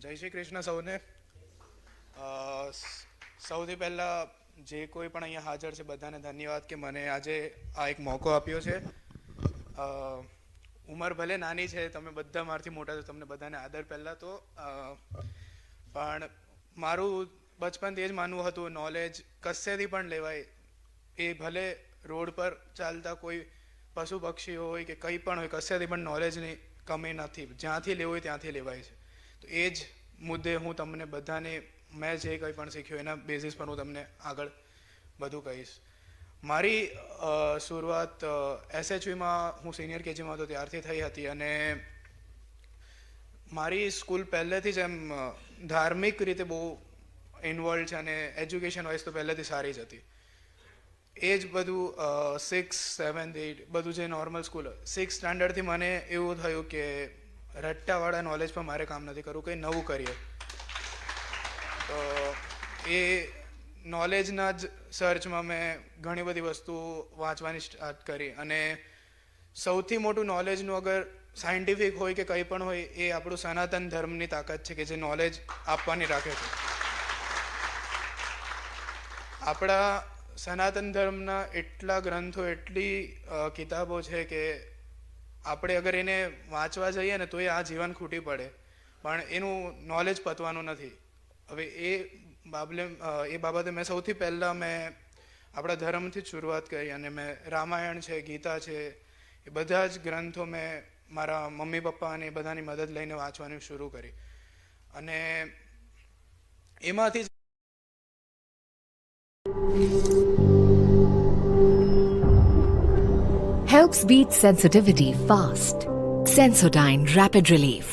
જય શ્રી કૃષ્ણ સૌને. સૌથી પહેલાં જે કોઈ પણ અહીંયા હાજર છે બધાને ધન્યવાદ કે મને આજે આ એક મોકો આપ્યો છે. ઉંમર ભલે નાની છે, તમે બધા મારાથી મોટા છો, તમને બધાને આદર પહેલાં તો. પણ મારું બચપનથી જ માનવું હતું નોલેજ કશેથી પણ લેવાય, એ ભલે રોડ પર ચાલતા કોઈ પશુ પક્ષી હોય કે કંઈ પણ હોય, કશેથી પણ નોલેજની કમી નથી. જ્યાંથી લેવું હોય ત્યાંથી લેવાય છે. તો એ જ મુદ્દે હું તમને બધાને મેં જે કંઈ પણ શીખ્યું એના બેઝિસ પર હું તમને આગળ બધું કહીશ. મારી શરૂઆત એસએચવીમાં હું સિનિયર કેજીમાં હતો ત્યારથી થઈ હતી, અને મારી સ્કૂલ પહેલેથી જ એમ ધાર્મિક રીતે બહુ ઇન્વોલ્વ છે, અને એજ્યુકેશન વાઇઝ તો પહેલેથી સારી જ હતી. એ જ બધું 6, 7, 8 બધું જે નોર્મલ સ્કૂલ, 6th સ્ટાન્ડર્ડથી મને એવું થયું કે રટ્ટાવાળા નોલેજ પર મારે કામ નથી કરવું, કંઈ નવું કરીએ. તો એ નોલેજના જ સર્ચમાં મેં ઘણી બધી વસ્તુ વાંચવાની સ્ટાર્ટ કરી, અને સૌથી મોટું નોલેજનું અગર સાયન્ટિફિક હોય કે કંઈ પણ હોય, એ આપણું સનાતન ધર્મની તાકાત છે કે જે નોલેજ આપવાની રાખે છે. આપણા સનાતન ધર્મના એટલા ગ્રંથો, એટલી કિતાબો છે કે આપણે અગર એને વાંચવા જઈએ ને તો આ જીવન ખૂટી પડે, પણ એનું નોલેજ પતવાનું નથી. હવે એ બાબતે મેં સૌથી પહેલાં મેં આપણા ધર્મથી જ શરૂઆત કરી, અને મેં રામાયણ છે, ગીતા છે, એ બધા જ ગ્રંથો મેં મારા મમ્મી પપ્પા અને એ બધાની મદદ લઈને વાંચવાનું શરૂ કરી. અને એમાંથી જ Helps beat sensitivity fast. Sensodyne Rapid Relief.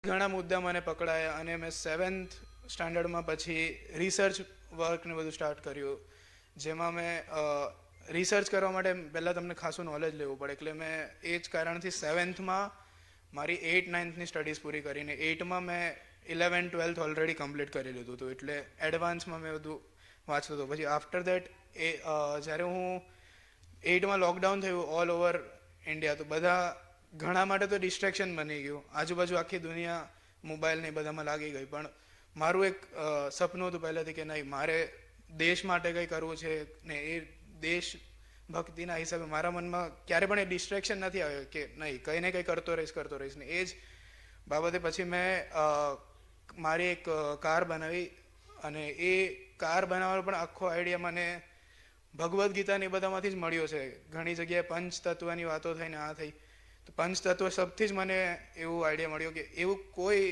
ઘણા મુદ્દા મને પકડાયા, અને મેં 7th સ્ટાન્ડર્ડમાં પછી રિસર્ચ વર્કને બધું સ્ટાર્ટ કર્યું, જેમાં મેં રિસર્ચ કરવા માટે પહેલાં તમને ખાસું નોલેજ લેવું પડે. એટલે મેં એ જ કારણથી 7thમાં મારી 8, 9thની સ્ટડીઝ પૂરી કરીને 8માં મેં 11, 12th ઓલરેડી કમ્પ્લીટ કરી લીધું હતું, એટલે એડવાન્સમાં મેં બધું વાંચતો હતો. પછી આફ્ટર દેટ જ્યારે હું 8માં લોકડાઉન થયું ઓલ ઓવર ઇન્ડિયા, તો બધા ઘણા માટે તો ડિસ્ટ્રેક્શન બની ગયું. આજુબાજુ આખી દુનિયા મોબાઈલ ને બધામાં લાગી ગઈ, પણ મારું એક સપનું હતું પહેલેથી કે નહીં, મારે દેશ માટે કંઈ કરવું છે ને. એ દેશ ભક્તિના હિસાબે મારા મનમાં ક્યારે પણ એ ડિસ્ટ્રેક્શન નથી આવ્યો કે નહીં, કંઈ ને કંઈ કરતો રહીશ ને. એ જ બાબતે પછી મેં મારી એક કાર બનાવી, અને એ કાર બનાવવાનો પણ આખો આઈડિયા મને ભગવદ્ ગીતા ને બધામાંથી જ મળ્યો છે. ઘણી જગ્યાએ પંચતત્વની વાતો થઈને આ થઈ, તો પંચતત્વ શબ્દથી જ મને એવું આઈડિયા મળ્યો કે એવું કોઈ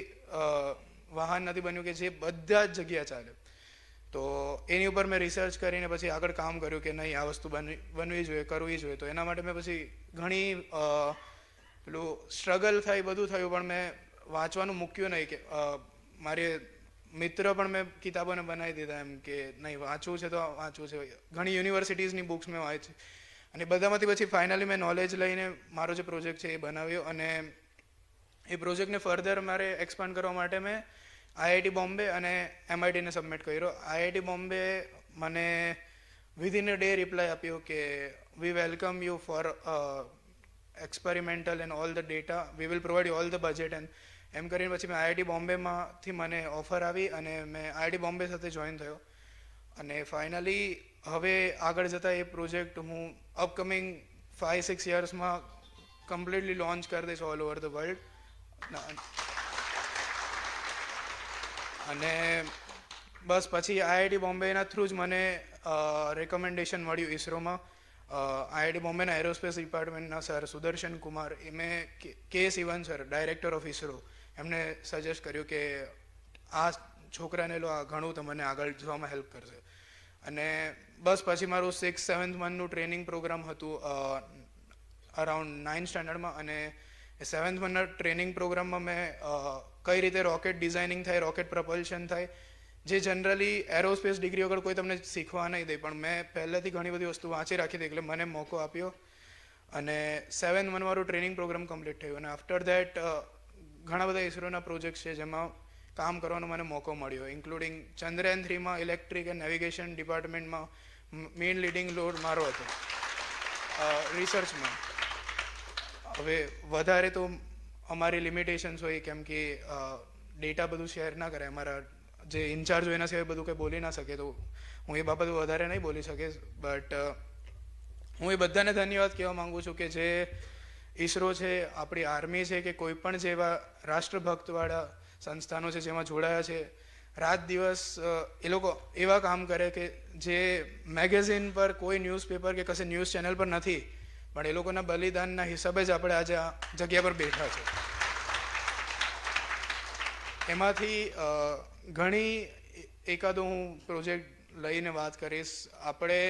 વાહન નથી બન્યું કે જે બધા જ જગ્યાએ ચાલે. તો એની ઉપર મેં રિસર્ચ કરીને પછી આગળ કામ કર્યું કે નહીં, આ વસ્તુ બનવી જોઈએ, કરવી જોઈએ. તો એના માટે મેં પછી ઘણી પેલું સ્ટ્રગલ થાય, બધું થયું, પણ મેં વાંચવાનું મૂક્યું નહીં. કે મારે મિત્ર પણ મેં કિતાબોને બનાવી દીધા એમ કે નહીં, વાંચવું છે તો વાંચવું છે. ઘણી યુનિવર્સિટીઝની બુક્સ મેં વાંચી, અને બધામાંથી પછી ફાઇનલી મેં નોલેજ લઈને મારો જે પ્રોજેક્ટ છે એ બનાવ્યો. અને એ પ્રોજેક્ટને ફર્ધર મારે એક્સપાન્ડ કરવા માટે મેં IIT બોમ્બે અને MITને સબમિટ કર્યો. IIT બોમ્બે મને વિધિન અ ડે રિપ્લાય આપ્યો કે we welcome you for experimental and all the data, we will provide you all the budget. And એમ કરીને પછી મેં IIT બોમ્બેમાંથી મને ઓફર આવી, અને મેં IIT બોમ્બે સાથે જોઈન થયો. અને ફાઇનલી હવે આગળ જતાં એ પ્રોજેક્ટ હું અપકમિંગ 5-6 યર્સમાં કમ્પ્લીટલી લોન્ચ કરી દઈશ ઓલ ઓવર ધ વર્લ્ડ. અને બસ પછી IIT બોમ્બેના થ્રુ જ મને રેકમેન્ડેશન મળ્યું ઇસરોમાં. IIT બોમ્બેના એરોસ્પેસ ડિપાર્ટમેન્ટના સર સુદર્શન કુમાર, એ મેં K Sivan sir, director of ISRO, એમને સજેસ્ટ કર્યું કે આ છોકરાને લો, આ ઘણું તમને આગળ જવામાં હેલ્પ કરશે. અને બસ પછી મારું 6th, 7th મંથનું ટ્રેનિંગ પ્રોગ્રામ હતું અરાઉન્ડ 9th સ્ટાન્ડર્ડમાં. અને એ 7th મંથના ટ્રેનિંગ પ્રોગ્રામમાં મેં કઈ રીતે રોકેટ ડિઝાઇનિંગ થાય, રોકેટ પ્રપલ્શન થાય, જે જનરલી એરોસ્પેસ ડિગ્રી વગર કોઈ તમને શીખવા નહીં દે, પણ મેં પહેલેથી ઘણી બધી વસ્તુ વાંચી રાખી હતી, એટલે મને મોકો આપ્યો. અને 7th મંથ મારું ટ્રેનિંગ પ્રોગ્રામ કમ્પ્લીટ થયું. અને આફ્ટર દેટ ઘણા બધા ઇસરોના પ્રોજેક્ટ્સ છે જેમાં કામ કરવાનો મને મોકો મળ્યો, ઇન્ક્લુડિંગ ચંદ્રયાન 3માં ઇલેક્ટ્રિક એન્ડ નેવિગેશન ડિપાર્ટમેન્ટમાં મેઇન લીડિંગ રોલ મારો હતો રિસર્ચમાં. હવે વધારે તો અમારી લિમિટેશન્સ હોય, કેમ કે ડેટા બધું શેર ના કરે, અમારા જે ઇન્ચાર્જ હોય એના સિવાય બધું કંઈ બોલી ના શકે, તો હું એ બાબત વધારે નહીં બોલી શકીશ. બટ હું એ બધાને ધન્યવાદ કહેવા માગું છું કે જે ઈસરો છે, આપણી આર્મી છે, કે કોઈ પણ જેવા રાષ્ટ્રભક્તવાળા સંસ્થાનો છે જેમાં જોડાયા છે, રાત દિવસ એ લોકો એવા કામ કરે કે જે મેગેઝિન પર, કોઈ ન્યૂઝપેપર કે કશે ન્યૂઝ ચેનલ પર નથી, પણ એ લોકોના બલિદાનના હિસાબે જ આપણે આજે આ જગ્યા પર બેઠા છે. એમાંથી ઘણી એકાદો હું પ્રોજેક્ટ લઈને વાત કરીશ. આપણે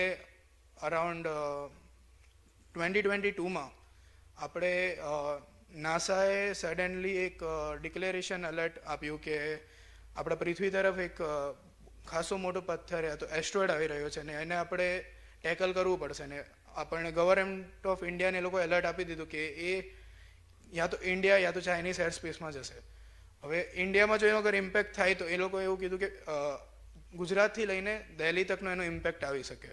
અરાઉન્ડ 2022માં આપણે નાસાએ સડનલી એક ડિક્લેરેશન એલર્ટ આપ્યું કે આપણા પૃથ્વી તરફ એક ખાસો મોટો પથ્થર તો એસ્ટ્રોઇડ આવી રહ્યો છે, ને એને આપણે ટેકલ કરવું પડશે. ને આપણને ગવર્મેન્ટ ઓફ ઇન્ડિયાને લોકો એલર્ટ આપી દીધું કે એ યા તો ઇન્ડિયા યા તો ચાઇનીઝ એર સ્પેસમાં જશે. હવે ઇન્ડિયામાં જો એનો અગર ઇમ્પેક્ટ થાય તો એ લોકોએ એવું કીધું કે ગુજરાતથી લઈને દિલ્હી તકનો એનો ઇમ્પેક્ટ આવી શકે.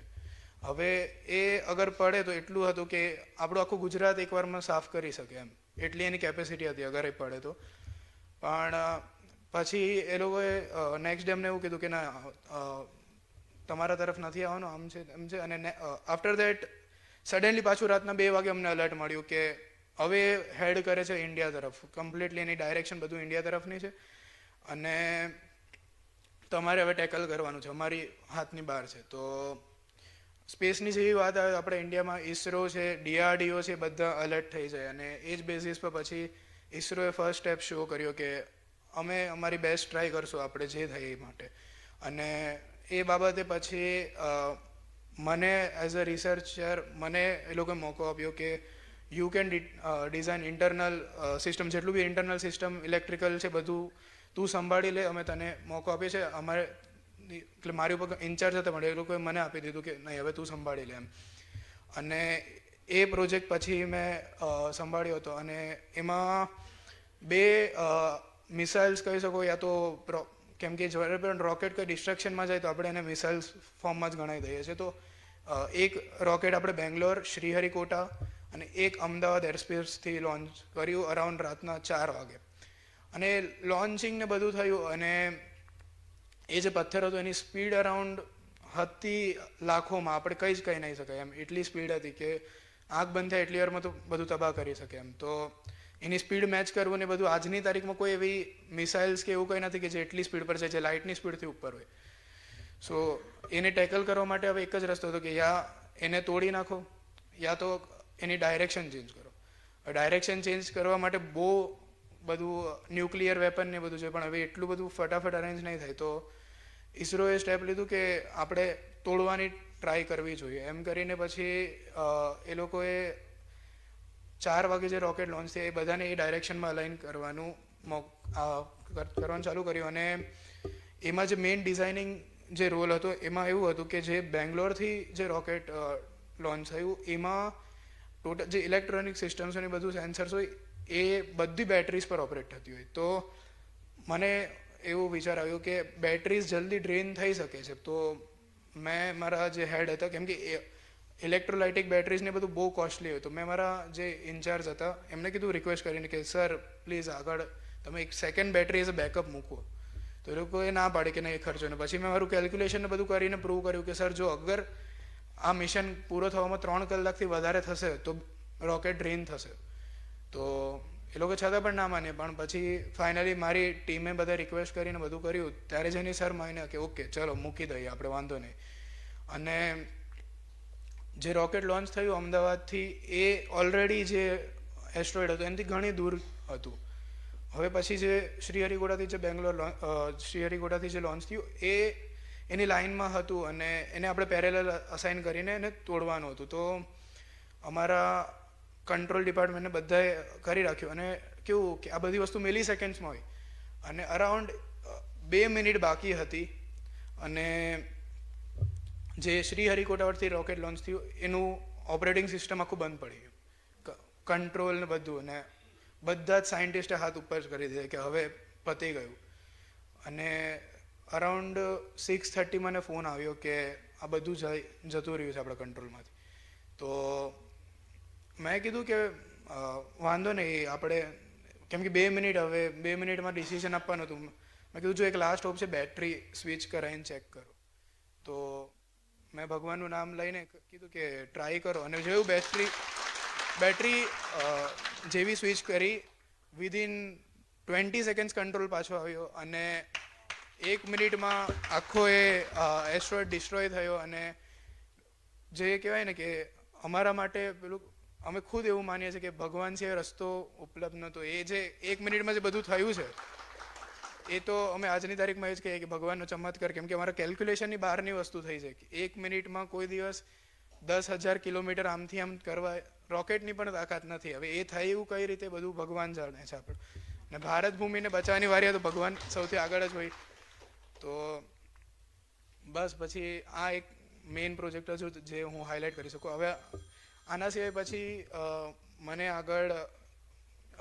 હવે એ અગર પડે તો એટલું હતું કે આપણું આખું ગુજરાત એકવારમાં સાફ કરી શકે એમ, એટલી એની કેપેસિટી હતી અગર એ પડે તો. પણ પછી એ લોકોએ નેક્સ્ટ ડે અમને એવું કીધું કે ના, તમારા તરફ નથી આવવાનું, આમ છે એમ છે. અને આફ્ટર દેટ સડનલી પાછું રાતના 2 વાગે અમને અલર્ટ મળ્યું કે હવે હેડ કરે છે ઇન્ડિયા તરફ, કમ્પ્લીટલી એની ડાયરેક્શન બધું ઇન્ડિયા તરફની છે, અને તમારે હવે ટેકલ કરવાનું છે, અમારી હાથની બહાર છે. તો સ્પેસની જેવી વાત આવે, આપણે ઇન્ડિયામાં ઈસરો છે, DRDO છે, બધા અલર્ટ થઈ જાય. અને એ જ બેઝિસ પર પછી ઈસરોએ ફર્સ્ટ સ્ટેપ શો કર્યો કે અમે અમારી બેસ્ટ ટ્રાય કરશું આપણે જે થાય એ માટે. અને એ બાબતે પછી મને એઝ અ રિસર્ચર મને એ લોકોએ મોકો આપ્યો કે you can design internal system, જેટલું બી ઇન્ટરનલ સિસ્ટમ ઇલેક્ટ્રિકલ છે બધું તું સંભાળી લે, અમે તને મોકો આપીએ છીએ. અમારે એટલે મારી ઉપર ઇન્ચાર્જ હતા, પણ એ લોકોએ મને આપી દીધું કે નહીં હવે તું સંભાળી લે એમ. અને એ પ્રોજેક્ટ પછી મેં સંભાળ્યો હતો. અને એમાં 2 મિસાઇલ્સ કહી શકો, યા તો કેમ કે જ્યારે પણ રોકેટ કોઈ ડિસ્ટ્રક્શનમાં જાય તો આપણે એને મિસાઇલ્સ ફોર્મમાં જ ગણાવી દઈએ છીએ. તો એક રોકેટ આપણે બેંગ્લોર શ્રીહરિકોટા અને એક અમદાવાદ એરસ્પેસથી લોન્ચ કર્યું અરાઉન્ડ રાતના 4 વાગે. અને લોન્ચિંગ ને બધું થયું, અને એ જે પથ્થર હતો એની સ્પીડ અરાઉન્ડ હતી લાખોમાં, આપણે કંઈ જ કહી નહીં શકાય એમ, એટલી સ્પીડ હતી કે આંખ બંધ થાય એટલી વારમાં તો બધું તબાહ કરી શકે એમ. તો એની સ્પીડ મેચ કરવું ને બધું, આજની તારીખમાં કોઈ એવી મિસાઇલ્સ કે એવું કંઈ નથી કે જે એટલી સ્પીડ પર છે, જે લાઇટની સ્પીડથી ઉપર હોય. સો એને ટેકલ કરવા માટે હવે એક જ રસ્તો હતો કે યા એને તોડી નાખો, યા તો એની ડાયરેક્શન ચેન્જ કરો. ડાયરેક્શન ચેન્જ કરવા માટે બહુ બધું ન્યુક્લિયર વેપન ને બધું છે, પણ હવે એટલું બધું ફટાફટ અરેન્જ નહીં થાય. તો ઈસરોએ સ્ટેપ લીધું કે આપણે તોડવાની ટ્રાય કરવી જોઈએ. એમ કરીને પછી એ લોકોએ 4 વાગે જે રોકેટ લોન્ચ થયા એ બધાને એ ડાયરેક્શનમાં અલાઇન કરવાનું ચાલુ કર્યું. અને એમાં જે મેઇન ડિઝાઇનિંગ જે રોલ હતો એમાં એવું હતું કે જે બેંગ્લોરથી જે રોકેટ લોન્ચ થયું એમાં ટોટલ જે ઇલેક્ટ્રોનિક સિસ્ટમ્સ અને બધું સેન્સર્સ હોય એ બધી બેટરીઝ પર ઓપરેટ થતી હોય. તો મને એવું વિચાર આવ્યો કે બેટરીઝ જલ્દી ડ્રેન થઈ શકે છે. તો મેં મારા જે હેડ હતા, કેમ કે ઇલેક્ટ્રોલાઇટિક બેટરીઝને બધું બહુ કોસ્ટલી હોય, તો મેં મારા જે ઇન્ચાર્જ હતા એમને કીધું રિક્વેસ્ટ કરીને કે સર પ્લીઝ આગળ તમે એક second battery as a backup મૂકો. તો એ લોકોએ ના પાડી કે નહીં એ ખર્ચો. ને પછી મેં મારું કેલ્ક્યુલેશન બધું કરીને પ્રૂવ કર્યું કે સર જો અગર આ મિશન પૂરો થવામાં 3 કલાકથી વધારે થશે તો રોકેટ ડ્રેન થશે. તો એ લોકો છતાં પણ ના માને, પણ પછી ફાઇનલી મારી ટીમે બધા રિક્વેસ્ટ કરીને બધું કર્યું, ત્યારે જ એની સર માન્યા કે ઓકે ચલો મૂકી દઈએ આપણે, વાંધો નહીં. અને જે રોકેટ લોન્ચ થયું અમદાવાદથી એ ઓલરેડી જે એસ્ટ્રોઇડ હતું એનાથી ઘણી દૂર હતું. હવે પછી જે શ્રીહરિકોટાથી જે શ્રીહરિકોટાથી જે લોન્ચ થયું એ એની લાઇનમાં હતું, અને એને આપણે પેરેલલ અસાઇન કરીને એને તોડવાનું હતું. તો અમારા કંટ્રોલ ડિપાર્ટમેન્ટને બધાએ કરી રાખ્યું. અને કેવું કે આ બધી વસ્તુ મિલી સેકન્ડ્સમાં હોય, અને અરાઉન્ડ 2 મિનિટ બાકી હતી, અને જે શ્રીહરિકોટાથી રોકેટ લોન્ચ થયું એનું ઓપરેટિંગ સિસ્ટમ આખું બંધ પડી ગયું, કંટ્રોલ ને બધું. અને બધા જ સાયન્ટિસ્ટે હાથ ઉપર જ કરી દીધા કે હવે પતી ગયું. અને અરાઉન્ડ 6:30 મને ફોન આવ્યો કે આ બધું જતું રહ્યું છે આપણા કંટ્રોલમાંથી. તો મેં કીધું કે વાંધો નહીં, આપણે કેમ કે 2 મિનિટ હવે 2 મિનિટમાં ડિસિઝન આપવાનું હતું. મેં કીધું જો એક લાસ્ટ ઓપ છે બેટરી સ્વિચ કરાવીને ચેક કરો. તો મેં ભગવાનનું નામ લઈને કીધું કે ટ્રાય કરો, અને જોયું બેટરી જેવી સ્વિચ કરી વિધિન 20 સેકન્ડ્સ કંટ્રોલ પાછો આવ્યો, અને 1 મિનિટમાં આખો એ એસ્ટ્રોઇડ ડિસ્ટ્રોય થયો. અને જે કહેવાય ને કે અમારા માટે પેલું અમે ખુદ એવું માનીએ છીએ કે ભગવાન સિવાય રસ્તો ઉપલબ્ધ નહોતો. એ જે 1 મિનિટમાં જે બધું થયું છે એ તો અમે આજની તારીખમાં એ જ કહીએ કે ભગવાનનો ચમત્કાર, કેમ કે અમારા કેલ્ક્યુલેશનની બહારની વસ્તુ થઈ છે. 1 મિનિટમાં કોઈ દિવસ 10,000 કિલોમીટર આમથી આમ કરવા રોકેટની પણ તાકાત નથી. હવે એ થયું કઈ રીતે બધું ભગવાન જાણે છે આપણે. ને ભારત ભૂમિને બચાવવાની વારી તો ભગવાન સૌથી આગળ જ હોય. તો બસ પછી આ એક મેઇન પ્રોજેક્ટ હજુ જે હું હાઇલાઇટ કરી શકું. હવે આના સિવાય પછી મને આગળ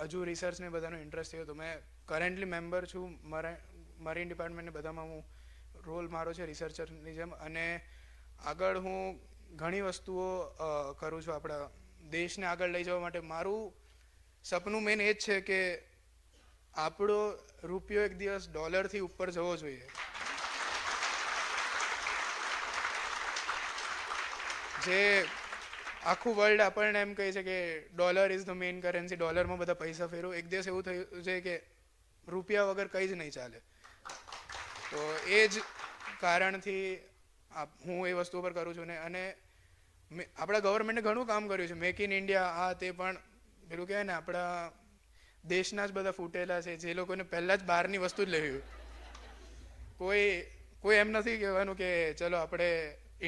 હજુ રિસર્ચને બધાનો ઇન્ટરેસ્ટ થયો, તો મેં કરન્ટલી મેમ્બર છું મરીન ડિપાર્ટમેન્ટને બધામાં હું રોલ મારો છે રિસર્ચરની જેમ. અને આગળ હું ઘણી વસ્તુઓ કરું છું આપણા દેશને આગળ લઈ જવા માટે. મારું સપનું મેઇન એ જ છે કે આપણો રૂપિયો એક દિવસ ડોલરથી ઉપર જવો જોઈએ. જે આખું વર્લ્ડ આપણને એમ કહે છે કે dollar is the main currency, ડોલરમાં બધા પૈસા ફેરવો. એક દિવસ એવું થયું છે કે રૂપિયા વગર કંઈ જ નહીં ચાલે. તો એ જ કારણથી હું એ વસ્તુ પર કરું છું. ને અને આપણા ગવર્મેન્ટે ઘણું કામ કર્યું છે, મેક ઇન ઇન્ડિયા આ તે, પણ પેલું કહેવાય ને આપણા દેશના જ બધા ફૂટેલા છે જે લોકોને પહેલાં જ બહારની વસ્તુ જ લેવી. કોઈ એમ નથી કહેવાનું કે ચલો આપણે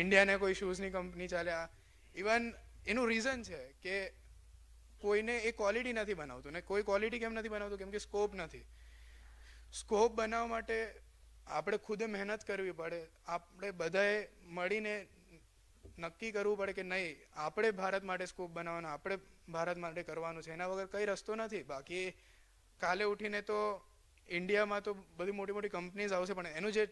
ઇન્ડિયાને કોઈ શૂઝની કંપની ચાલે. ઇવન એનું રીઝન છે કે કોઈને એ ક્વોલિટી નથી બનાવતું. ને કોઈ ક્વોલિટી કેમ નથી બનાવતું? કેમ કે સ્કોપ નથી. સ્કોપ બનાવવા માટે આપણે ખુદે મહેનત કરવી પડે. આપણે બધાએ મળીને નક્કી કરવું પડે કે નહીં, આપણે ભારત માટે સ્કોપ બનાવવાનો, આપણે ભારત માટે કરવાનું છે. એના વગર કંઈ રસ્તો નથી. બાકી કાલે ઉઠીને તો ઇન્ડિયામાં તો બધી મોટી મોટી કંપનીઝ આવશે, પણ એનું જે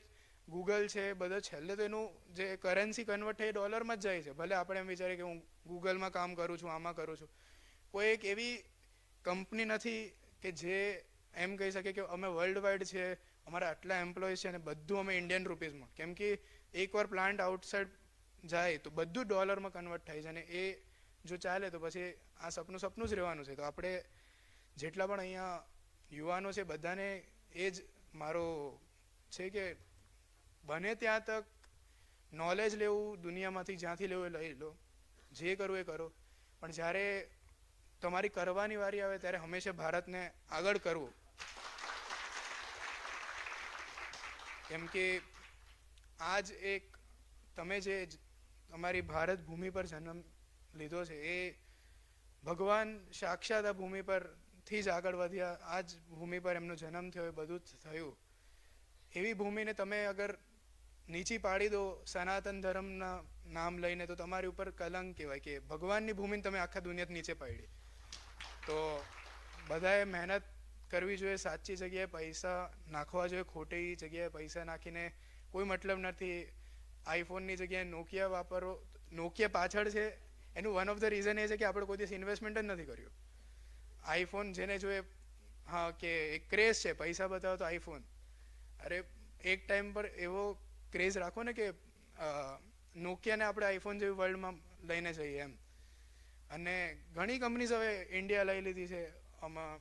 ગૂગલ છે બધા છેલ્લે તો એનું જે કરન્સી કન્વર્ટ થઈ ડોલરમાં જ જાય છે. ભલે આપણે એમ વિચારીએ કે હું ગૂગલમાં કામ કરું છું, આમાં કરું છું, કોઈ એક એવી કંપની નથી કે જે એમ કહી શકે કે અમે વર્લ્ડ વાઇડ છે, અમારા આટલા એમ્પ્લોઈઝ છે અને બધું અમે ઇન્ડિયન રૂપીઝમાં. કેમ કે એકવાર પ્લાન્ટ આઉટસાઇડ જાય તો બધું ડોલરમાં કન્વર્ટ થાય છે. અને એ જો ચાલે તો પછી આ સપનું જ રહેવાનું છે. તો આપણે જેટલા પણ અહીંયા યુવાનો છે બધાને એ જ મારો છે કે બને ત્યાં તક નોલેજ લેવું દુનિયામાંથી, જ્યાંથી લેવું એ લઈ લો, જે કરવું એ કરો, પણ જ્યારે તમારી કરવાની વારી આવે ત્યારે હંમેશા ભારતને આગળ કરવું. કેમ કે આજ એક તમે જે તમારી ભારત ભૂમિ પર જન્મ લીધો છે એ ભગવાન સાક્ષાત આ ભૂમિ પરથી જ આગળ વધ્યા. આ જ ભૂમિ પર એમનો જન્મ થયો, એ બધું જ થયું. એવી ભૂમિને તમે અગર નીચી પાડી દો સનાતન ધર્મના નામ લઈને, તો તમારી ઉપર કલંક કહેવાય કે ભગવાનની ભૂમિને તમે આખા દુનિયાથી નીચે પાડી. તો બધાએ મહેનત કરવી જોઈએ, સાચી જગ્યાએ પૈસા નાખવા જોઈએ. ખોટી જગ્યાએ પૈસા નાખીને કોઈ મતલબ નથી. આઈફોનની જગ્યાએ નોકિયા વાપરો. નોકિયા પાછળ છે એનું વન ઓફ ધ રીઝન એ છે કે આપણે કોઈ દિવસ ઇન્વેસ્ટમેન્ટ જ નથી કર્યું. આઈફોન જેને જોઈએ, હા કે એક ક્રેઝ છે, પૈસા બતાવો તો આઈફોન. અરે એક ટાઈમ પર એવો ક્રેઝ રાખો ને કે નોકિયાને આપણે આઈફોન જેવી વર્લ્ડમાં લઈને જઈએ એમ. અને ઘણી કંપનીઝ હવે ઇન્ડિયા લઈ લીધી છે. આમાં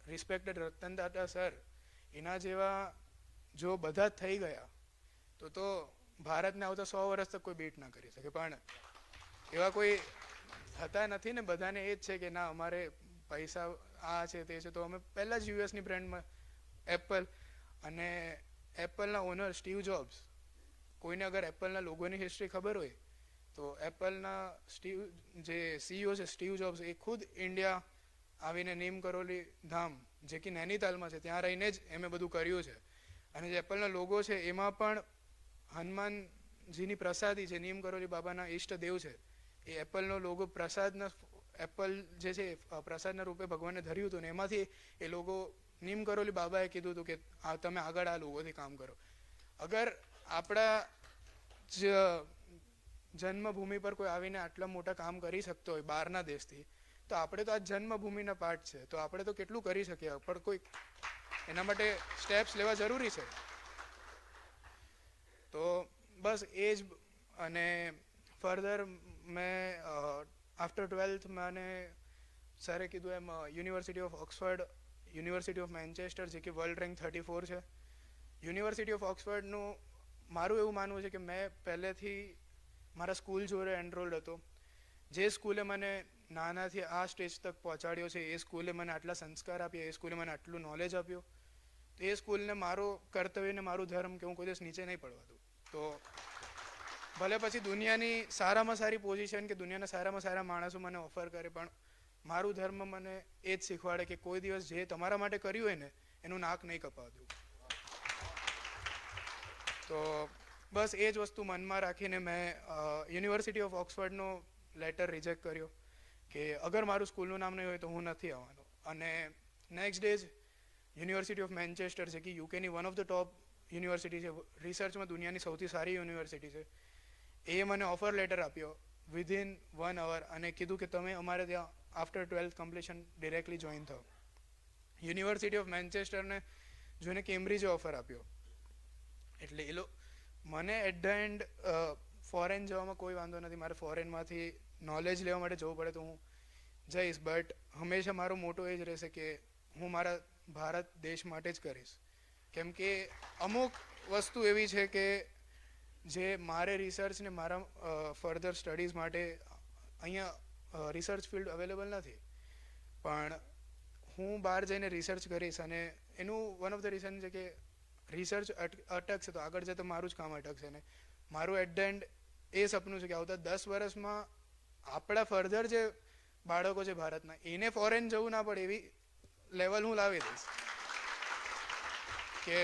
રિસ્પેક્ટેડ રતન ટાટા સર, એના જેવા જો બધા થઈ ગયા તો ભારતને આવતા 100 વર્ષ તક કોઈ બીટ ના કરી શકે. પણ એવા કોઈ થતા નથી ને. બધાને એ જ છે કે ના અમારે પૈસા આ છે તે છે. તો અમે પહેલાં જ યુએસની બ્રાન્ડમાં એપલ, અને એપલના ઓનર સ્ટીવ જોબ્સ, કોઈને અગર એપલના લોગોની હિસ્ટ્રી ખબર હોય તો એપલના જે સીઈઓ છે સ્ટીવ જોબ્સ, એ ખુદ ઇન્ડિયા આવીને નીમ કરોલી ધામ, જે કે નૈનીતાલમાં છે, ત્યાં રહીને જ એમે બધું કર્યું છે. અને જે એપલના લોગો છે એમાં પણ હનુમાનજીની પ્રસાદી છે, નીમ કરોલી બાબાના ઈષ્ટદેવ છે, એ એપલનો લોગો પ્રસાદના, એપલ જે છે પ્રસાદના રૂપે ભગવાનને ધર્યું હતું ને એમાંથી એ લોગો નીમ કરોલી બાબાએ કીધું હતું કે તમે આગળ આ લોગોથી કામ કરો. અગર આપણા જન્મભૂમિ પર કોઈ આવીને આટલા મોટા કામ કરી શકતો હોય બહારના દેશથી, તો આપણે તો આ જન્મભૂમિના પાર્ટ છે, તો આપણે તો કેટલું કરી શકીએ, પણ કોઈ એના માટે સ્ટેપ્સ લેવા જરૂરી છે. તો બસ એ જ. અને ફર્ધર મેં આફ્ટર 12th મને સરે કીધું એમ university of Oxford, university of Manchester, જે કે વર્લ્ડ રેન્ક 34 છે. યુનિવર્સિટી ઓફ ઓક્સફર્ડનું મારું એવું માનવું છે કે મેં પહેલેથી મારા સ્કૂલ જોડે એનરોલ્ડ હતો. જે સ્કૂલે મને નાનાથી આ સ્ટેજ તક પહોંચાડ્યો છે, એ સ્કૂલે મને આટલા સંસ્કાર આપ્યા, એ સ્કૂલે મને આટલું નોલેજ આપ્યું, તો એ સ્કૂલને મારો કર્તવ્ય ને મારું ધર્મ કે હું કોઈ દિવસ નીચે નહીં પડવા દઉં. તો ભલે પછી દુનિયાની સારામાં સારી પોઝિશન કે દુનિયાના સારામાં સારા માણસો મને ઓફર કરે, પણ મારું ધર્મ મને એ જ શીખવાડે કે કોઈ દિવસ જે તમારા માટે કર્યું હોય ને એનું નાક નહીં કપાવા દઉં. તો બસ એ જ વસ્તુ મનમાં રાખીને મેં યુનિવર્સિટી ઓફ ઓક્સફર્ડનો લેટર રિજેક્ટ કર્યો કે અગર મારું સ્કૂલનું નામ નહીં હોય તો હું નથી આવવાનો. અને નેક્સ્ટ ડે જ યુનિવર્સિટી ઓફ મેન્ચેસ્ટર, જે કે યુકેની one of the top university છે, રિસર્ચમાં દુનિયાની સૌથી સારી યુનિવર્સિટી છે, એ મને ઓફર લેટર આપ્યો વિધિન 1 hour અને કીધું કે તમે અમારે ત્યાં after 12th completion directly join થાઓ. યુનિવર્સિટી ઓફ મેન્ચેસ્ટરને જોઈને કેમ્બ્રિજે ઓફર આપ્યો. એટલે મને એટ ધ એન્ડ ફોરેન જવામાં કોઈ વાંધો નથી, મારે ફોરેનમાંથી નોલેજ લેવા માટે જવું પડે તો હું જઈશ, બટ હંમેશા મારો મોટો એ જ રહેશે કે હું મારા ભારત દેશ માટે જ કરીશ. કેમ કે અમુક વસ્તુ એવી છે કે જે મારે રિસર્ચ ને મારા ફર્ધર સ્ટડીઝ માટે અહીંયા રિસર્ચ ફિલ્ડ અવેલેબલ નથી, પણ હું બહાર જઈને રિસર્ચ કરીશ. અને એનું વન ઓફ ધ રીઝન છે કે રિસર્ચ અટકશે તો આગળ જતાં મારું જ કામ અટકશે. ને મારું એટ ધ એન્ડ એ સપનું છે કે આવતા 10 વર્ષમાં આપણા ફર્ધર જે બાળકો છે ભારતના, એને ફોરેન જવું ના પડે એવી લેવલ હું લાવી દઈશ કે